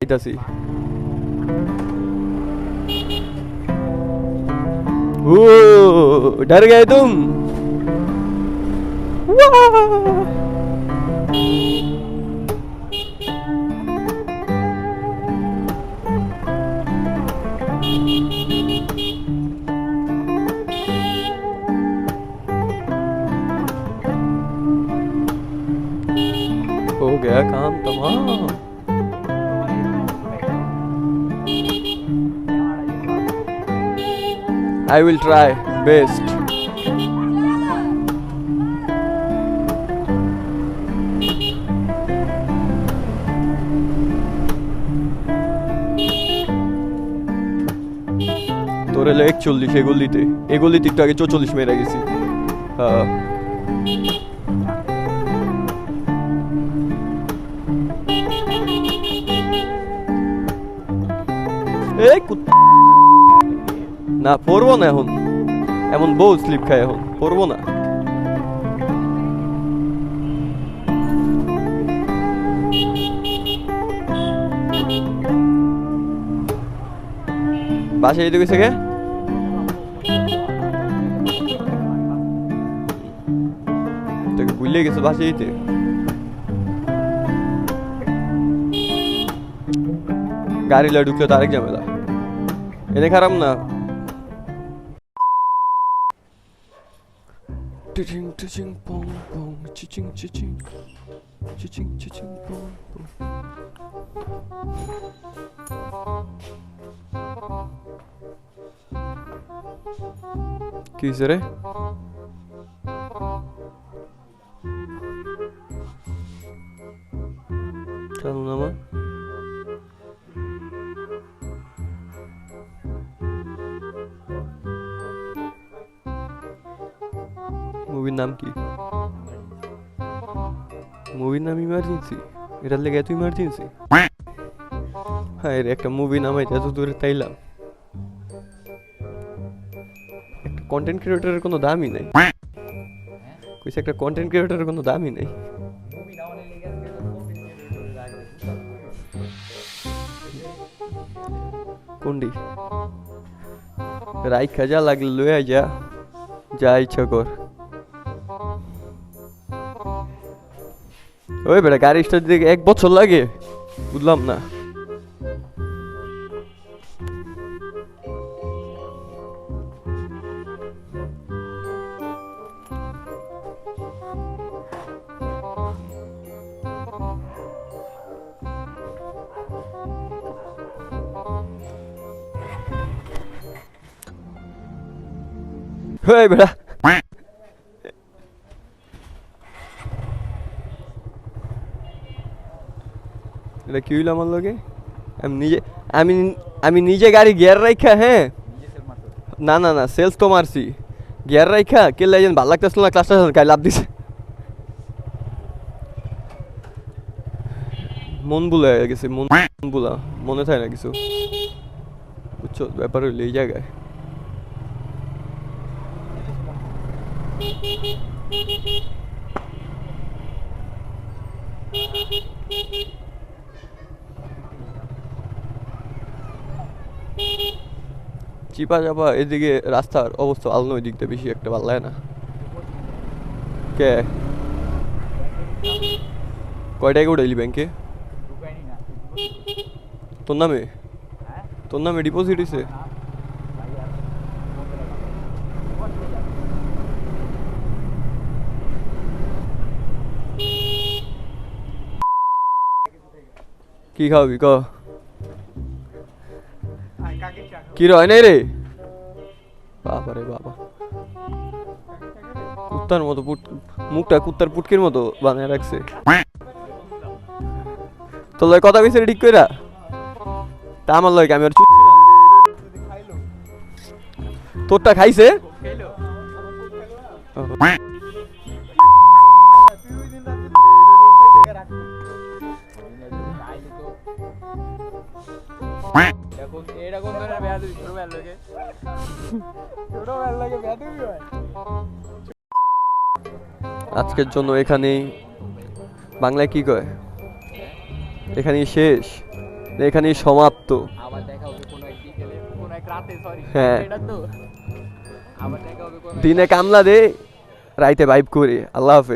আইতাছি। ও डर गए तुम? हो गया काम तमाम। I will try best. তোর হলো 41 এগুলিতে একটু আগে 44 মেরে গেছি। হ্যাঁ এই না পড়বো না এখন, এমন বউ স্লিপ খায় এখন পড়বো না। বাসায় যেতে গেছে কে? তোকে ভুলে গেছে বাসায় যেতে? গাড়ি লা ঢুকলে তো আরেক ঝামেলা। এনে খারাপ না। Ching ching pong pong ching ching ching ching pong pong। কি হইছে রে? চল না মা। মুভির নাম কি? মুভির নাম ইমার্জেন্সি? এটার লেগে এত ইমার্জেন্সি? হ্যাঁ রে, একটা মুভি নামাইতে এত দূরে তাইলাম। একটা কন্টেন্ট ক্রিয়েটরের কোনো দামই নাই। কইছে একটা কন্টেন্ট ক্রিয়েটরের কোনো দামই নাই। কোনডি রাইখা যা লাগলে লয়ে যা, যা ইচ্ছা কর। ওই বেটা গাড়ি স্টার্ট দিতে 1 বছর লাগে, বুঝলাম না। ওই বেটা এটা কি হইল আমার লগে? আমি নিজে গাড়ি গিয়ার রাখা, হ্যাঁ না না না সেলস তো মারছি, গিয়ার রাখা কে লাইন ভালো লাগতেছিল না, ক্লাসটা গায়ে লাভ দিছে। মন ভুলে গেছে, মন ভুলা মনে থাকে না কিছু, বুঝছো ব্যাপার হইলে এই জায়গায়। চিপা চাপা এদিকে রাস্তার অবস্থা ভালো নয়, দিকটা বেশি একটা ভালো লাগে না। কে কয়টায় উঠাইলি ব্যাংকে? তোর নামে ডিপোজিট হয়েছে? কি খাওয়াবি ক? কি রয় নাই রে বাবা রে বাবা, কুত্তার মতো মুখটা কুত্তার পুটকির মতো বানিয়ে রাখছে। তোর লয় কথা কইছে ঠিক কইরা, তা আমার লয় আমি আর চুপ ছিলাম। তোরটা খাইছে? আজকের জন্য এখানেই, বাংলায় কি কয়, এখানেই শেষ। এখানেই সমাপ্ত। আবার দেখা হবে কোনো এক বিকেলে, কোনো এক রাতে, সরি হ্যাঁ। এটা তো আবার দেখা হবে কোনো এক দিনে রাতে। কামলা দে, রাইতে ভাইব করি। আল্লাহ হাফেজ।